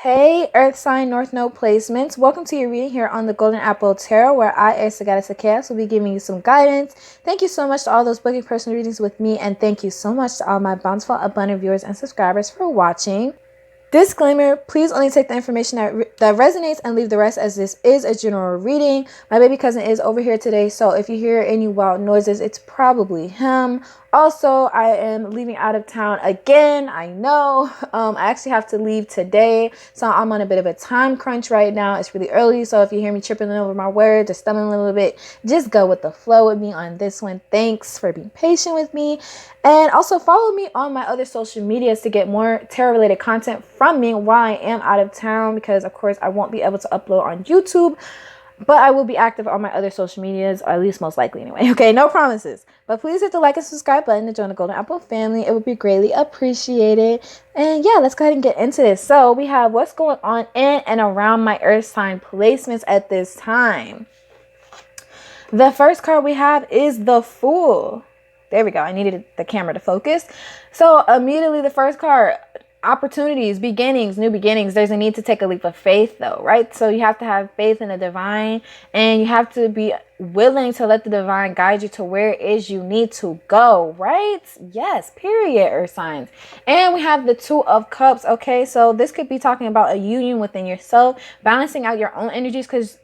Hey, Earth sign North Node placements. Welcome to your reading here on the Golden Apple Tarot, where I, Eris, the Goddess of Chaos, will be giving you some guidance. Thank you so much to all those booking personal readings with me, and thank you so much to all my bountiful, abundant viewers and subscribers for watching. Disclaimer, please only take the information that resonates and leave the rest, as this is a general reading. My baby cousin is over here today, so if you hear any wild noises, it's probably him. Also, I am leaving out of town again. I know. I actually have to leave today, so I'm on a bit of a time crunch right now. It's really early, so if you hear me tripping over my words or stumbling a little bit, just go with the flow with me on this one. Thanks for being patient with me. And also follow me on my other social medias to get more tarot-related content from me while I am out of town, because, of course, I won't be able to upload on YouTube. But I will be active on my other social medias, or at least most likely anyway. Okay, no promises. But please hit the like and subscribe button to join the Golden Apple family. It would be greatly appreciated. And yeah, let's go ahead and get into this. So we have what's going on in and around my Earth sign placements at this time. The first card we have is the Fool. There we go. I needed the camera to focus. So immediately the first card, opportunities, beginnings, new beginnings. There's a need to take a leap of faith though, right? So you have to have faith in the divine, and you have to be willing to let the divine guide you to where it is you need to go, right? Yes, period, Earth signs. And we have the Two of Cups. Okay, so this could be talking about a union within yourself, balancing out your own energies, because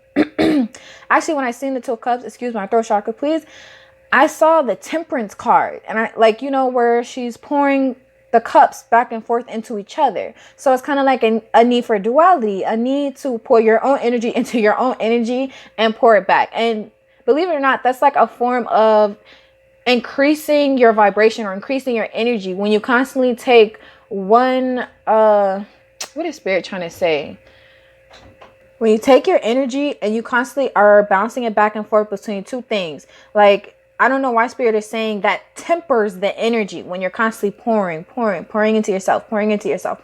actually when I seen the Two of Cups, excuse my throat chakra please, I saw the Temperance card, and I like, you know, where she's pouring the cups back and forth into each other. So it's kind of like a need for duality, a need to pour your own energy into your own energy and pour it back. And believe it or not, that's like a form of increasing your vibration or increasing your energy when you constantly take one, what is Spirit trying to say? When you take your energy and you constantly are bouncing it back and forth between two things, like, I don't know why Spirit is saying that tempers the energy when you're constantly pouring into yourself, pouring into yourself.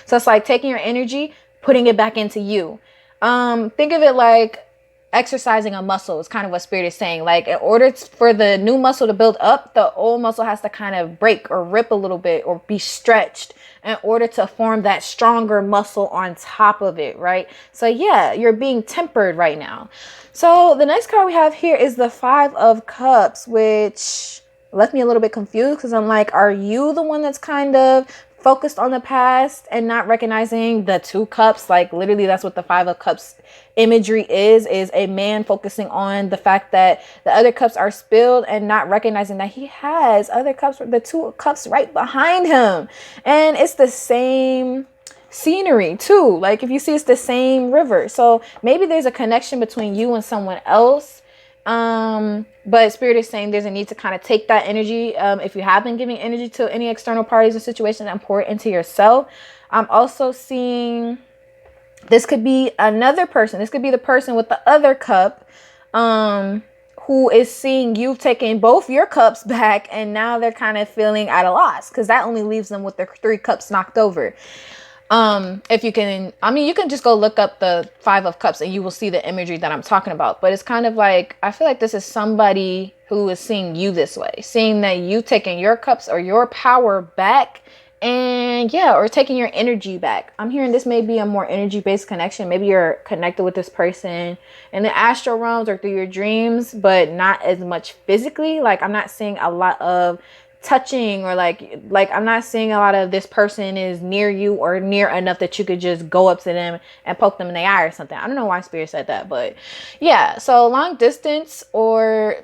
So it's like taking your energy, putting it back into you. Think of it like exercising a muscle is kind of what Spirit is saying. Like, in order for the new muscle to build up, the old muscle has to kind of break or rip a little bit or be stretched in order to form that stronger muscle on top of it, right? So yeah, you're being tempered right now. So the next card we have here is the Five of Cups, which left me a little bit confused, because I'm like, are you the one that's kind of focused on the past and not recognizing the two cups? Like, literally, that's what the Five of Cups imagery is a man focusing on the fact that the other cups are spilled and not recognizing that he has other cups, the two cups right behind him. And it's the same scenery too. Like, if you see, it's the same river. So maybe there's a connection between you and someone else. But Spirit is saying there's a need to kind of take that energy, if you have been giving energy to any external parties or situations, and pour it into yourself. I'm also seeing this could be another person. This could be the person with the other cup, who is seeing you taking both your cups back, and now they're kind of feeling at a loss, because that only leaves them with their three cups knocked over. If you can, I mean, you can just go look up the Five of Cups and you will see the imagery that I'm talking about. But it's kind of like, I feel like this is somebody who is seeing you this way, seeing that you taking your cups or your power back, and yeah, or taking your energy back. I'm hearing this may be a more energy-based connection. Maybe you're connected with this person in the astral realms or through your dreams, but not as much physically. Like, I'm not seeing a lot of touching, or like I'm not seeing a lot of this person is near you or near enough that you could just go up to them and poke them in the eye or something. I don't know why Spirit said that, but yeah. So long distance, or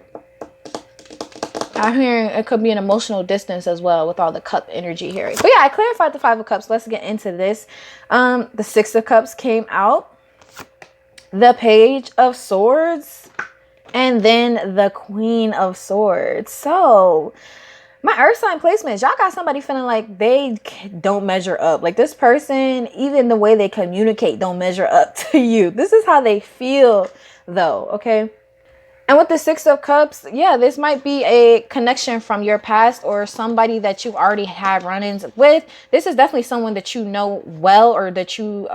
I'm hearing it could be an emotional distance as well with all the cup energy here. But yeah, I clarified the Five of Cups. Let's get into this. The Six of Cups came out, the Page of Swords, and then the Queen of Swords. So my Earth sign placements, y'all got somebody feeling like they don't measure up. Like, this person, even the way they communicate, don't measure up to you. This is how they feel though, okay? And with the Six of Cups, yeah, this might be a connection from your past, or somebody that you already had run-ins with. This is definitely someone that you know well, or that you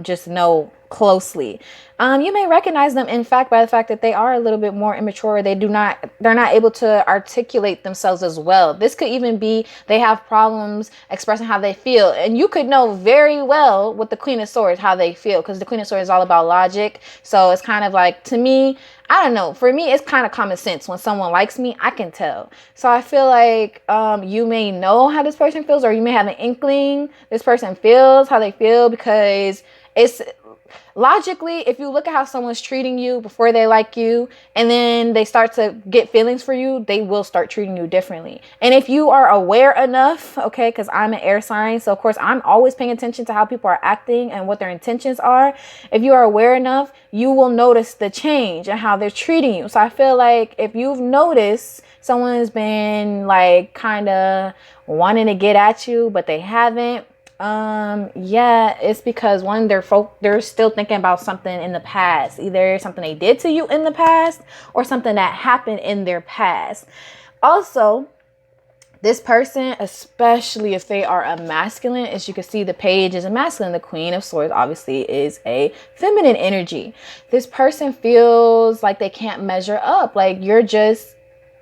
just know closely. You may recognize them, in fact, by the fact that they are a little bit more immature. They're not able to articulate themselves as well. This could even be they have problems expressing how they feel. And you could know very well with the Queen of Swords how they feel, because the Queen of Swords is all about logic. So it's kind of like, to me, I don't know. For me, it's kind of common sense. When someone likes me, I can tell. So I feel like you may know how this person feels, or you may have an inkling this person feels how they feel, because it's logically, if you look at how someone's treating you before they like you, and then they start to get feelings for you, they will start treating you differently. And if you are aware enough, okay, because I'm an air sign, so of course I'm always paying attention to how people are acting and what their intentions are. If you are aware enough, you will notice the change and how they're treating you. So I feel like if you've noticed someone has been like kind of wanting to get at you, but they haven't, yeah, it's because one, they're still thinking about something in the past, either something they did to you in the past or something that happened in their past. Also, this person, especially if they are a masculine, as you can see, the page is a masculine. The Queen of Swords obviously is a feminine energy. This person feels like they can't measure up. Like you're just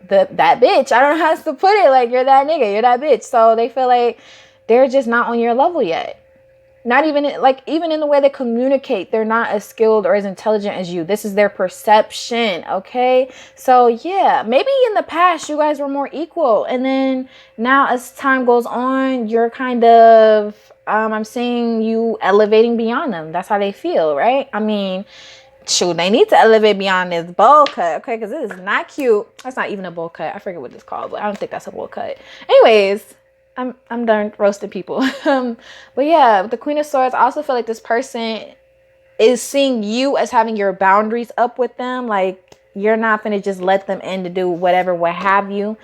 that bitch. I don't know how else to put it. Like you're that nigga, you're that bitch. So they feel like they're just not on your level yet. Not even even in the way they communicate, they're not as skilled or as intelligent as you. This is their perception, okay? So yeah, maybe in the past you guys were more equal, and then now as time goes on, you're kind of I'm seeing you elevating beyond them. That's how they feel, right? I mean, shoot, they need to elevate beyond this bowl cut, okay? Because this is not cute. That's not even a bowl cut. I forget what it's called, but I don't think that's a bowl cut. Anyways, I'm done roasting people. But yeah, with the Queen of Swords, I also feel like this person is seeing you as having your boundaries up with them. Like you're not going to just let them in to do whatever, what have you.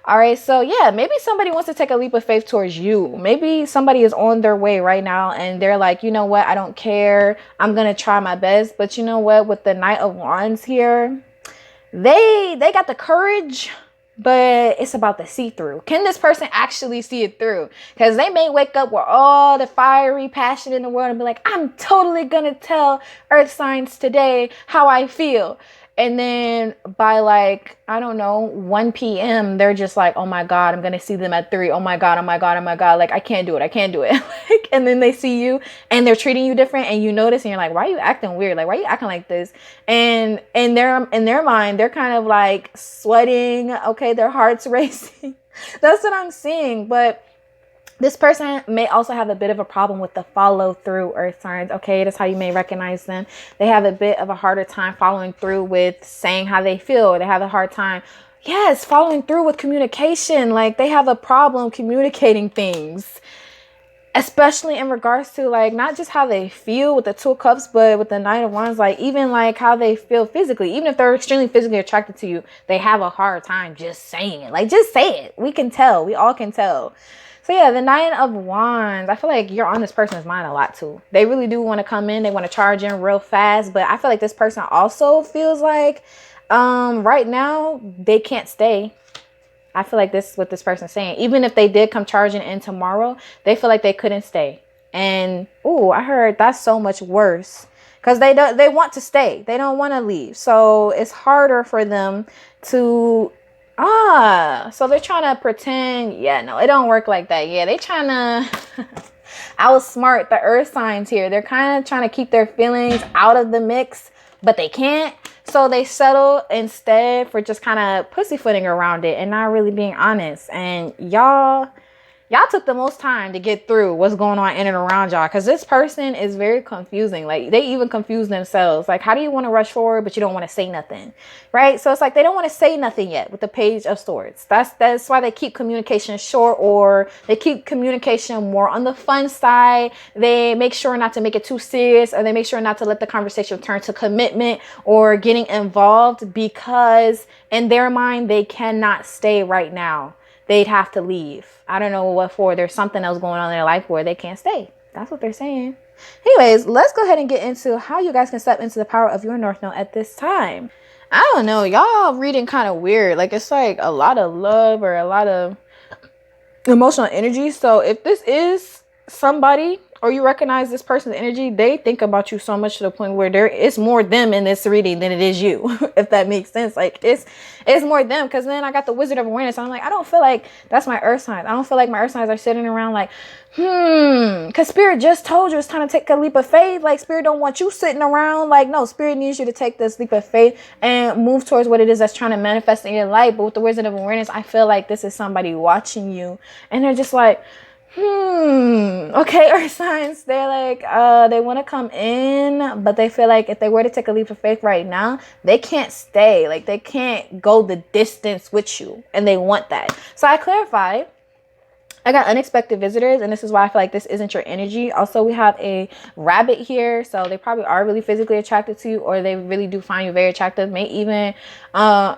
All right. So yeah, maybe somebody wants to take a leap of faith towards you. Maybe somebody is on their way right now and they're like, you know what? I don't care. I'm going to try my best. But you know what? With the Knight of Wands here, they got the courage, but it's about the see-through. Can this person actually see it through? Because they may wake up with all the fiery passion in the world and be like, I'm totally gonna tell earth signs today how I feel. And then by like, I don't know, 1 p.m., they're just like, oh my God, I'm going to see them at 3. Oh my God, oh my God, oh my God. Like, I can't do it. Like, and then they see you and they're treating you different and you notice and you're like, why are you acting weird? Like, why are you acting like this? And in their mind, they're kind of like sweating. Okay, their heart's racing. That's what I'm seeing. But this person may also have a bit of a problem with the follow through, earth signs. Okay, that's how you may recognize them. They have a bit of a harder time following through with saying how they feel. They have a hard time, yes, following through with communication. Like they have a problem communicating things, especially in regards to like not just how they feel with the 2 of Cups, but with the Knight of Wands, like even like how they feel physically. Even if they're extremely physically attracted to you, they have a hard time just saying it. Like just say it. We can tell. We all can tell. So yeah, the Knight of Wands, I feel like you're on this person's mind a lot too. They really do want to come in. They want to charge in real fast. But I feel like this person also feels like right now they can't stay. I feel like this is what this person's saying. Even if they did come charging in tomorrow, they feel like they couldn't stay. And oh, I heard that's so much worse. Because they want to stay. They don't want to leave. So it's harder for them to... so they're trying to pretend. Yeah, no, it don't work like that. Yeah, they trying to outsmart the earth signs here. They're kind of trying to keep their feelings out of the mix, but they can't. So they settle instead for just kind of pussyfooting around it and not really being honest. And y'all took the most time to get through what's going on in and around y'all, because this person is very confusing. Like they even confuse themselves. Like, how do you want to rush forward but you don't want to say nothing, right? So it's like they don't want to say nothing yet with the Page of Swords. That's why they keep communication short, or they keep communication more on the fun side. They make sure not to make it too serious, or they make sure not to let the conversation turn to commitment or getting involved, because in their mind they cannot stay right now. They'd have to leave. I don't know what for. There's something else going on in their life where they can't stay. That's what they're saying. Anyways, let's go ahead and get into how you guys can step into the power of your North Node at this time. I don't know. Y'all reading kind of weird. Like it's like a lot of love or a lot of emotional energy. So if this is somebody or you recognize this person's energy, they think about you so much to the point where there is more them in this reading than it is you. If that makes sense. Like it's more them, because then I got the Wizard of Awareness. I'm like, I don't feel like that's my earth signs. I don't feel like my earth signs are sitting around like, because Spirit just told you it's time to take a leap of faith. Like Spirit don't want you sitting around. Like, no, Spirit needs you to take this leap of faith and move towards what it is that's trying to manifest in your life. But with the Wizard of Awareness, I feel like this is somebody watching you, and they're just like, okay, earth signs, they're like, they want to come in, but they feel like if they were to take a leap of faith right now, they can't stay. Like they can't go the distance with you, and they want that. So I clarified, I got unexpected visitors, and this is why I feel like this isn't your energy. Also, we have a rabbit here, so they probably are really physically attracted to you, or they really do find you very attractive. May even, I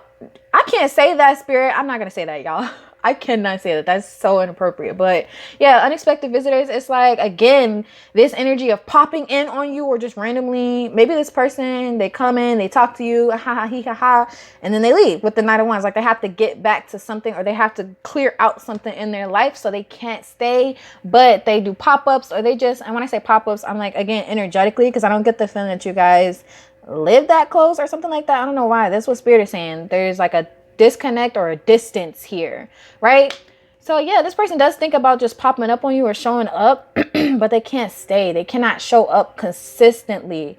can't say that, Spirit. I'm not gonna say that, y'all. I cannot say that. That's so inappropriate. But yeah, unexpected visitors. It's like, again, this energy of popping in on you, or just randomly, maybe this person, they come in, they talk to you, ha ha he ha ha, and then they leave with the Knight of Wands. Like they have to get back to something, or they have to clear out something in their life, so they can't stay. But they do pop-ups, or they just, and when I say pop-ups, I'm like, again, energetically, because I don't get the feeling that you guys live that close or something like that. I don't know why. That's what Spirit is saying. There's like a disconnect or a distance here, right? So yeah, this person does think about just popping up on you or showing up, but they can't stay. They cannot show up consistently.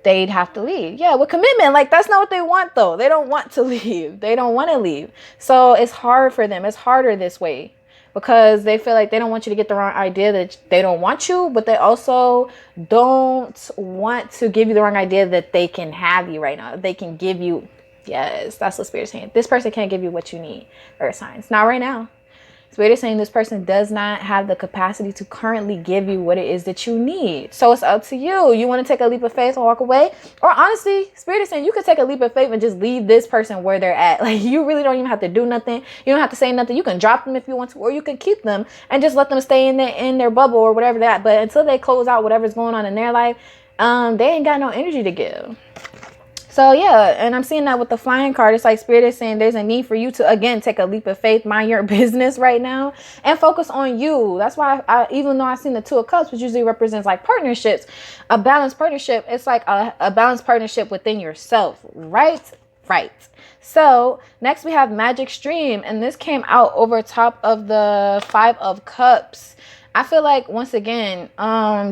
They'd have to leave. Yeah, with commitment. Like that's not what they want though. They don't want to leave. They don't want to leave. So it's hard for them. It's harder this way, because they feel like they don't want you to get the wrong idea that they don't want you, but they also don't want to give you the wrong idea that they can have you right now. They can give you, yes, that's what Spirit is saying. This person can't give you what you need, earth signs. Not right now. Spirit is saying this person does not have the capacity to currently give you what it is that you need. So it's up to you. You want to take a leap of faith and walk away? Or honestly, Spirit is saying you could take a leap of faith and just leave this person where they're at. Like you really don't even have to do nothing. You don't have to say nothing. You can drop them if you want to, or you can keep them and just let them stay in their bubble or whatever that. But until they close out whatever's going on in their life, they ain't got no energy to give. So yeah, and I'm seeing that with the flying card. It's like Spirit is saying there's a need for you to, again, take a leap of faith, mind your business right now, and focus on you. That's why I even though I've seen the Two of Cups, which usually represents like partnerships, a balanced partnership, it's like a balanced partnership within yourself, right? Right. So next we have Magic Stream, and this came out over top of the Five of Cups. I feel like, once again,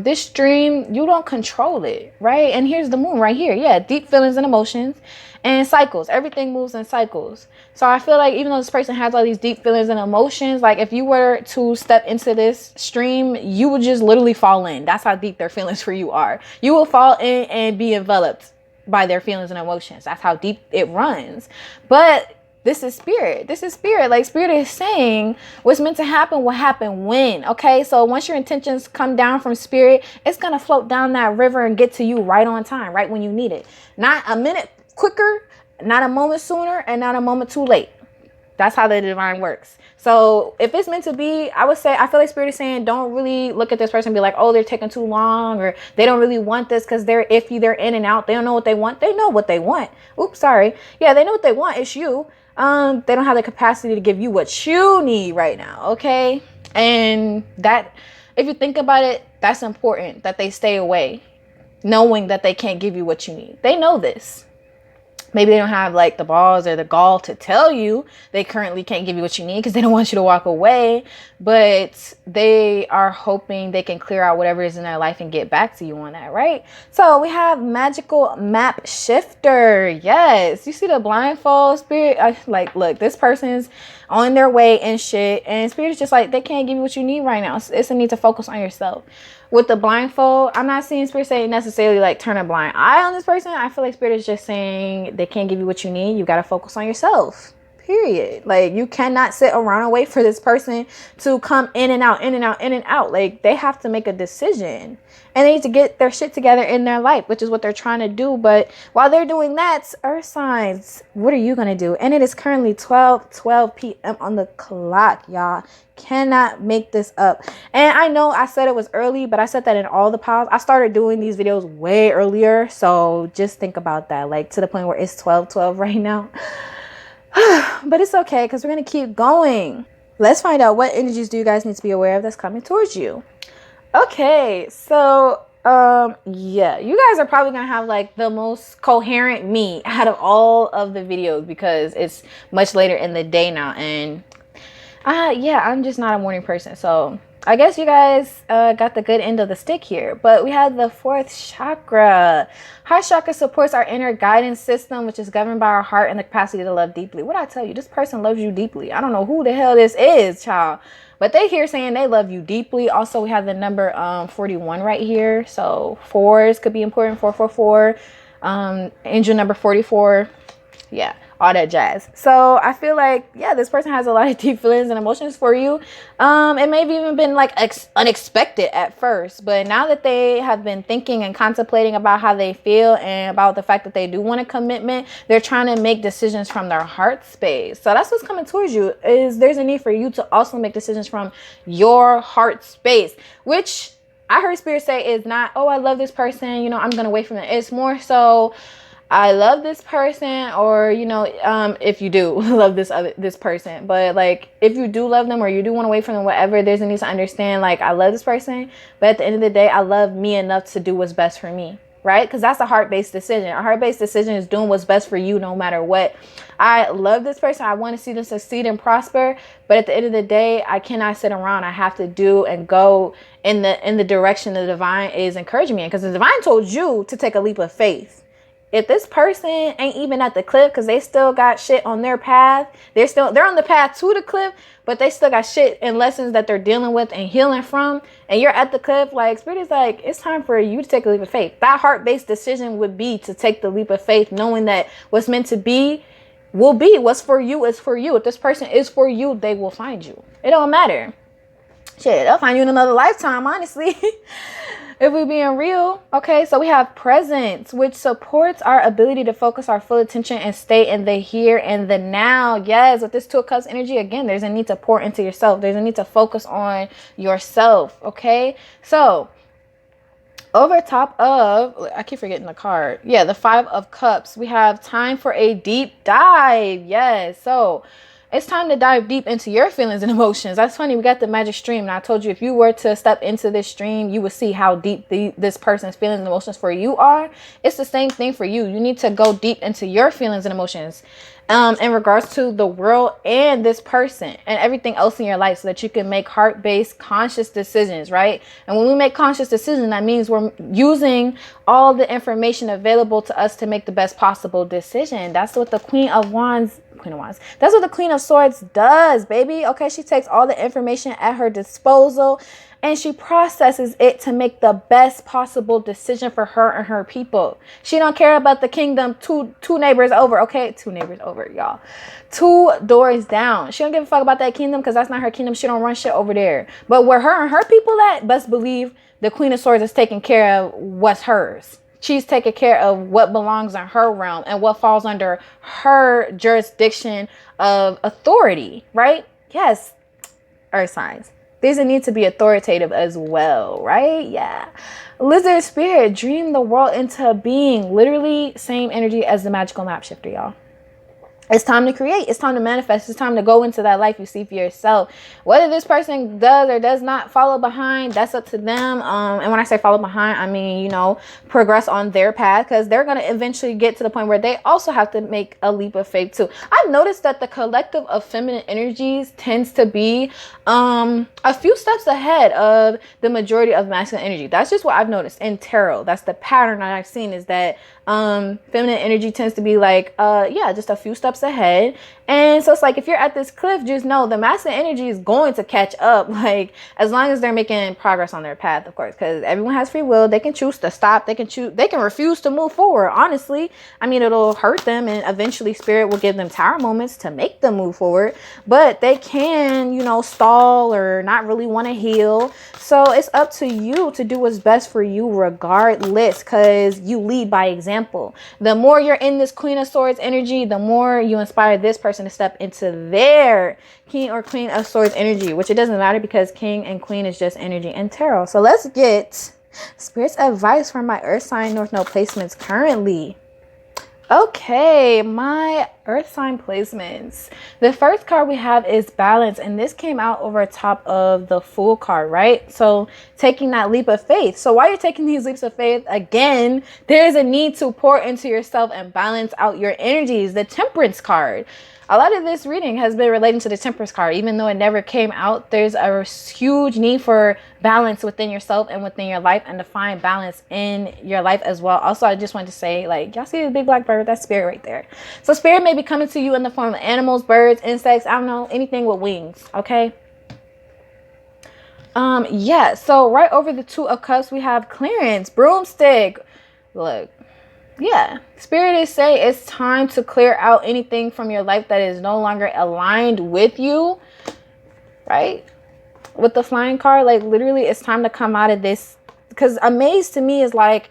this stream, you don't control it, right? And here's the moon right here. Yeah, deep feelings and emotions and cycles. Everything moves in cycles. So I feel like even though this person has all these deep feelings and emotions, like if you were to step into this stream, you would just literally fall in. That's how deep their feelings for you are. You will fall in and be enveloped by their feelings and emotions. That's how deep it runs. But this is Spirit. This is Spirit. Like Spirit is saying what's meant to happen will happen when. Okay. So once your intentions come down from Spirit, it's going to float down that river and get to you right on time, right when you need it. Not a minute quicker, not a moment sooner, and not a moment too late. That's how the divine works. So if it's meant to be, I would say, I feel like Spirit is saying, don't really look at this person and be like, oh, they're taking too long, or they don't really want this because they're iffy, they're in and out. They don't know what they want. They know what they want. Oops, sorry. Yeah, they know what they want. It's you. They don't have the capacity to give you what you need right now. Okay. And that, if you think about it, that's important that they stay away, knowing that they can't give you what you need. They know this. Maybe they don't have like the balls or the gall to tell you they currently can't give you what you need because they don't want you to walk away, but they are hoping they can clear out whatever is in their life and get back to you on that, right? So we have Magical Map Shifter. Yes, you see the blindfold, Spirit. Like, look, this person's on their way and shit, and Spirit is just like, they can't give you what you need right now. It's a need to focus on yourself. With the blindfold, I'm not seeing Spirit saying necessarily like turn a blind eye on this person. I feel like Spirit is just saying they can't give you what you need. You got to focus on yourself. Period. Like, you cannot sit around and wait for this person to come in and out, in and out, in and out. Like, they have to make a decision, and they need to get their shit together in their life, which is what they're trying to do. But while they're doing that, earth signs, what are you going to do? And it is currently 12 p.m. on the clock, y'all. Cannot make this up. And I know I said it was early, but I said that in all the piles. I started doing these videos way earlier, so just think about that, like to the point where it's 12:12 right now. But it's okay, because we're going to keep going. Let's find out, what energies do you guys need to be aware of that's coming towards you. Okay, so yeah, you guys are probably gonna have like the most coherent me out of all of the videos because it's much later in the day now, and yeah, I'm just not a morning person, so I guess you guys got the good end of the stick here. But we have the fourth chakra. Heart chakra supports our inner guidance system, which is governed by our heart and the capacity to love deeply. What I tell you, this person loves you deeply. I don't know who the hell this is, child, but they here saying they love you deeply. Also, we have the number 41 right here, so fours could be important. 444, angel number 44. Yeah, all that jazz. So I feel like, yeah, this person has a lot of deep feelings and emotions for you. It may have even been like unexpected at first, but now that they have been thinking and contemplating about how they feel and about the fact that they do want a commitment, they're trying to make decisions from their heart space. So that's what's coming towards you, is there's a need for you to also make decisions from your heart space, which I heard spirit say is not, oh, I love this person, you know, I'm gonna wait for them. It's more so, I love this person, or, you know, if you do love this person, but like, if you do love them or you do want to wait for them, whatever, there's a need to understand, like, I love this person, but at the end of the day, I love me enough to do what's best for me, right? Because that's a heart-based decision. A heart-based decision is doing what's best for you no matter what. I love this person. I want to see them succeed and prosper, but at the end of the day, I cannot sit around. I have to do and go in the direction the divine is encouraging me in, because the divine told you to take a leap of faith. If this person ain't even at the cliff because they still got shit on their path, they're on the path to the cliff, but they still got shit and lessons that they're dealing with and healing from, and you're at the cliff, like, spirit is like, it's time for you to take a leap of faith. That heart-based decision would be to take the leap of faith, knowing that what's meant to be will be. What's for you is for you. If this person is for you, they will find you. It don't matter. Shit, they'll find you in another lifetime, honestly. If we're being real. Okay, so we have presence, which supports our ability to focus our full attention and stay in the here and the now. Yes, with this Two of Cups energy, again, there's a need to pour into yourself. There's a need to focus on yourself. Okay, so over top of, I keep forgetting the card. Yeah, the Five of Cups. We have time for a deep dive. Yes, so it's time to dive deep into your feelings and emotions. That's funny. We got the magic stream. And I told you, if you were to step into this stream, you would see how deep this person's feelings and emotions for you are. It's the same thing for you. You need to go deep into your feelings and emotions in regards to the world and this person and everything else in your life, so that you can make heart-based conscious decisions, right? And when we make conscious decisions, that means we're using all the information available to us to make the best possible decision. That's what the Queen of Wands, that's what the Queen of Swords does, baby. Okay, she takes all the information at her disposal and she processes it to make the best possible decision for her and her people. She don't care about the kingdom two neighbors over, okay? 2 neighbors over, y'all. 2 doors down. She don't give a fuck about that kingdom because that's not her kingdom. She don't run shit over there. But where her and her people at, best believe the Queen of Swords is taking care of what's hers. She's taking care of what belongs in her realm and what falls under her jurisdiction of authority, right? Yes, earth signs. There's a need to be authoritative as well, right? Yeah. Lizard spirit, dream the world into being. Literally same energy as the magical map shifter, y'all. It's time to create. It's time to manifest. It's time to go into that life you see for yourself. Whether this person does or does not follow behind, that's up to them. And when I say follow behind, I mean, you know, progress on their path, because they're going to eventually get to the point where they also have to make a leap of faith too. I've noticed that the collective of feminine energies tends to be a few steps ahead of the majority of masculine energy. That's just what I've noticed in tarot. That's the pattern that I've seen, is that feminine energy tends to be like, yeah, just a few steps ahead. And so it's like, if you're at this cliff, just know the masculine energy is going to catch up, like, as long as they're making progress on their path, of course, because everyone has free will. They can choose to stop. They can refuse to move forward. Honestly, I mean, it'll hurt them, and eventually spirit will give them tower moments to make them move forward, but they can, you know, stall or not really want to heal. So it's up to you to do what's best for you regardless, because you lead by example. The more you're in this Queen of Swords energy, the more you inspire this person to step into their King or Queen of Swords energy, which it doesn't matter, because King and Queen is just energy in tarot. So let's get Spirit's advice for my earth sign North Node placements currently. Okay, my earth sign placements. The first card we have is balance, and this came out over top of the Fool card, right? So taking that leap of faith. So while you're taking these leaps of faith, again, there's a need to pour into yourself and balance out your energies. The Temperance card. A lot of this reading has been relating to the Temperance card. Even though it never came out, there's a huge need for balance within yourself and within your life, and to find balance in your life as well. Also, I just wanted to say, like, y'all see the big black bird? That's spirit right there. So spirit may be coming to you in the form of animals, birds, insects, I don't know, anything with wings, okay? Yeah, so right over the Two of Cups, we have clearance, broomstick. Look. Yeah, spirit is saying it's time to clear out anything from your life that is no longer aligned with you, right? With the flying card, like literally it's time to come out of this, because a maze to me is like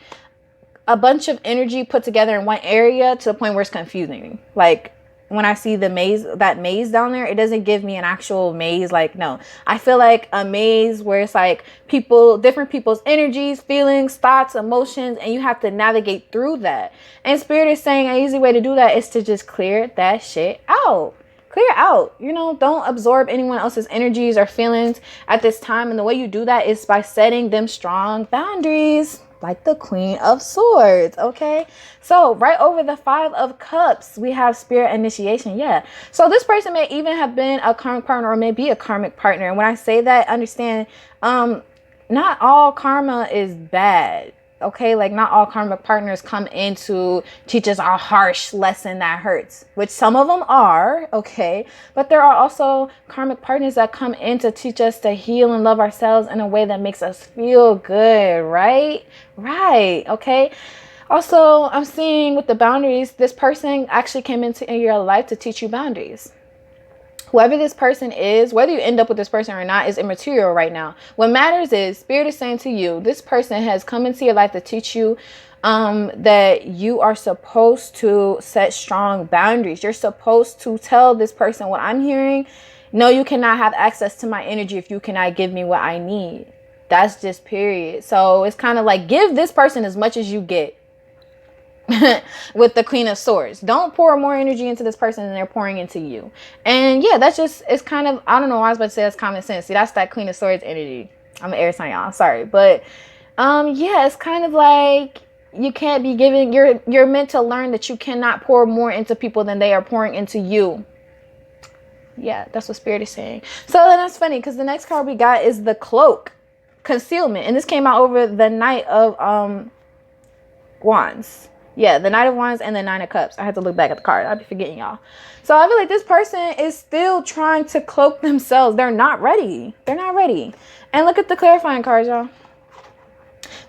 a bunch of energy put together in one area to the point where it's confusing. Like when I see the maze, that maze down there, it doesn't give me an actual maze. Like, no, I feel like a maze where it's like different people's energies, feelings, thoughts, emotions, and you have to navigate through that. And spirit is saying an easy way to do that is to just clear that shit out. Clear out, you know, don't absorb anyone else's energies or feelings at this time. And the way you do that is by setting them strong boundaries, like the Queen of Swords. Okay, so right over the Five of Cups, we have spirit initiation. Yeah, so this person may even have been a karmic partner or may be a karmic partner. And when I say that, understand, not all karma is bad. Okay, like not all karmic partners come in to teach us a harsh lesson that hurts, which some of them are, okay, but there are also karmic partners that come in to teach us to heal and love ourselves in a way that makes us feel good, right? Right, okay. Also, I'm seeing with the boundaries, this person actually came into your life to teach you boundaries. Whoever this person is, whether you end up with this person or not, is immaterial right now. What matters is spirit is saying to you, this person has come into your life to teach you that you are supposed to set strong boundaries. You're supposed to tell this person what I'm hearing. No, you cannot have access to my energy if you cannot give me what I need. That's just period. So it's kind of like give this person as much as you get. With the Queen of Swords, don't pour more energy into this person than they're pouring into you. And yeah, that's just, it's kind of, I don't know why I was about to say that's common sense. See, that's that Queen of Swords energy. I'm an Eris sign, y'all, sorry, but yeah, it's kind of like you can't be giving, you're meant to learn that you cannot pour more into people than they are pouring into you. Yeah, that's what spirit is saying. So then that's funny because the next card we got is the Cloak Concealment, and this came out over the Knight of Wands. Yeah, the Knight of Wands and the Nine of Cups. I had to look back at the card. I'd be forgetting, y'all. So I feel like this person is still trying to cloak themselves. They're not ready. They're not ready. And look at the clarifying cards, y'all.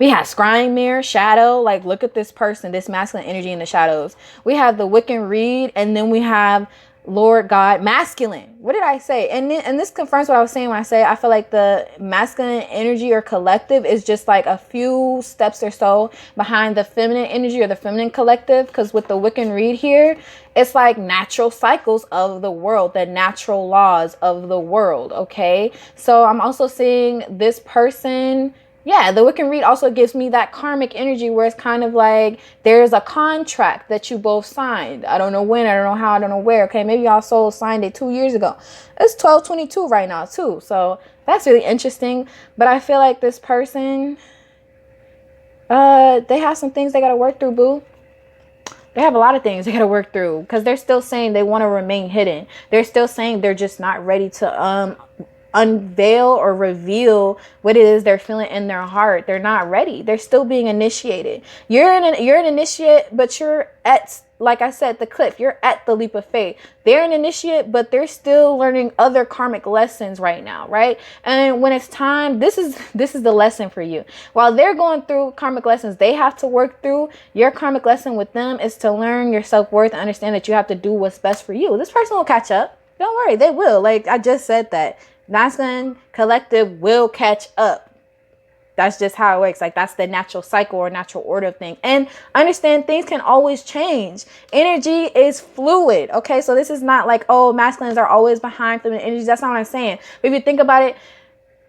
We have Scrying Mirror, Shadow. Like, look at this person, this masculine energy in the shadows. We have the Wiccan Reed, and then we have Lord God, masculine. What did I say? And this confirms what I was saying when I say I feel like the masculine energy or collective is just like a few steps or so behind the feminine energy or the feminine collective. Because with the Wiccan Reed here, it's like natural cycles of the world, the natural laws of the world. Okay, so I'm also seeing this person. Yeah, the Wiccan Reed also gives me that karmic energy where it's kind of like there's a contract that you both signed. I don't know when, I don't know how, I don't know where. Okay, maybe y'all soul signed it 2 years ago. It's 12/22 right now too. So that's really interesting. But I feel like this person, they have some things they got to work through, boo. They have a lot of things they got to work through because they're still saying they want to remain hidden. They're still saying they're just not ready to unveil or reveal what it is they're feeling in their heart. They're not ready. They're still being initiated. You're an initiate, but you're at, like I said, the cliff. You're at the leap of faith. They're an initiate, but they're still learning other karmic lessons right now, right? And when it's time, this is the lesson for you. While they're going through karmic lessons they have to work through, your karmic lesson with them is to learn your self-worth and understand that you have to do what's best for you. This person will catch up. Don't worry, they will. Like I just said that. Masculine collective will catch up. That's just how it works. Like that's the natural cycle or natural order of things. And understand things can always change. Energy is fluid. Okay, so this is not like, oh, masculines are always behind feminine energies. That's not what I'm saying. But if you think about it,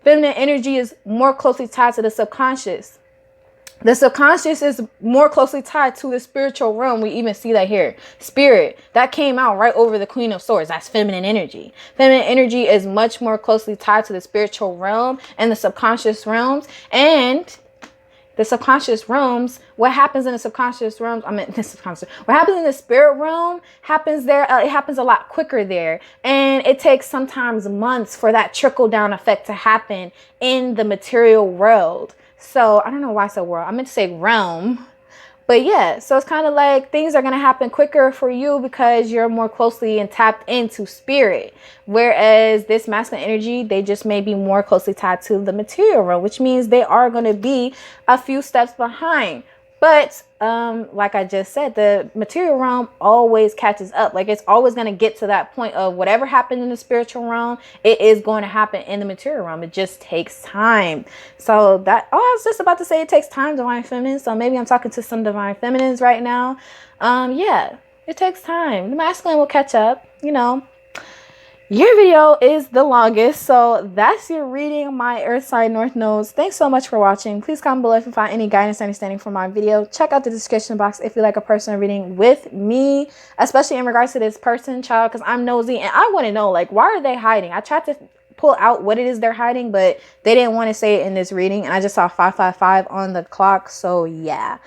feminine energy is more closely tied to the subconscious. The subconscious is more closely tied to the spiritual realm. We even see that here. Spirit, that came out right over the Queen of Swords. That's feminine energy. Feminine energy is much more closely tied to the spiritual realm and the subconscious realms. And the subconscious realms, what happens in the subconscious realms, what happens in the spirit realm happens there. It happens a lot quicker there. And it takes sometimes months for that trickle down effect to happen in the material world. So I don't know why I said world. I meant to say realm. But yeah, so it's kind of like things are going to happen quicker for you because you're more closely and tapped into spirit. Whereas this masculine energy, they just may be more closely tied to the material realm, which means they are going to be a few steps behind. But like I just said, the material realm always catches up. Like it's always going to get to that point of whatever happened in the spiritual realm, it is going to happen in the material realm. It just takes time. So that, I was just about to say it takes time, divine feminine. So maybe I'm talking to some divine feminines right now. Yeah, it takes time. The masculine will catch up, you know. Your video is the longest, so that's your reading, my earth sign north nodes. Thanks so much for watching. Please comment below if you find any guidance or understanding from my video. Check out the description box if you like a personal reading with me, especially in regards to this person, child, because I'm nosy and I want to know, like, why are they hiding? I tried to pull out what it is they're hiding, but they didn't want to say it in this reading, and I just saw 555 on the clock. So yeah,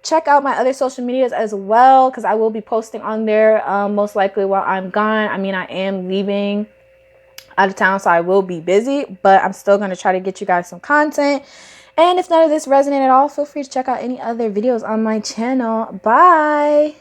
check out my other social medias as well, because I will be posting on there most likely while I'm gone. I mean, I am leaving out of town, so I will be busy, but I'm still going to try to get you guys some content. And if none of this resonated at all, feel free to check out any other videos on my channel. Bye.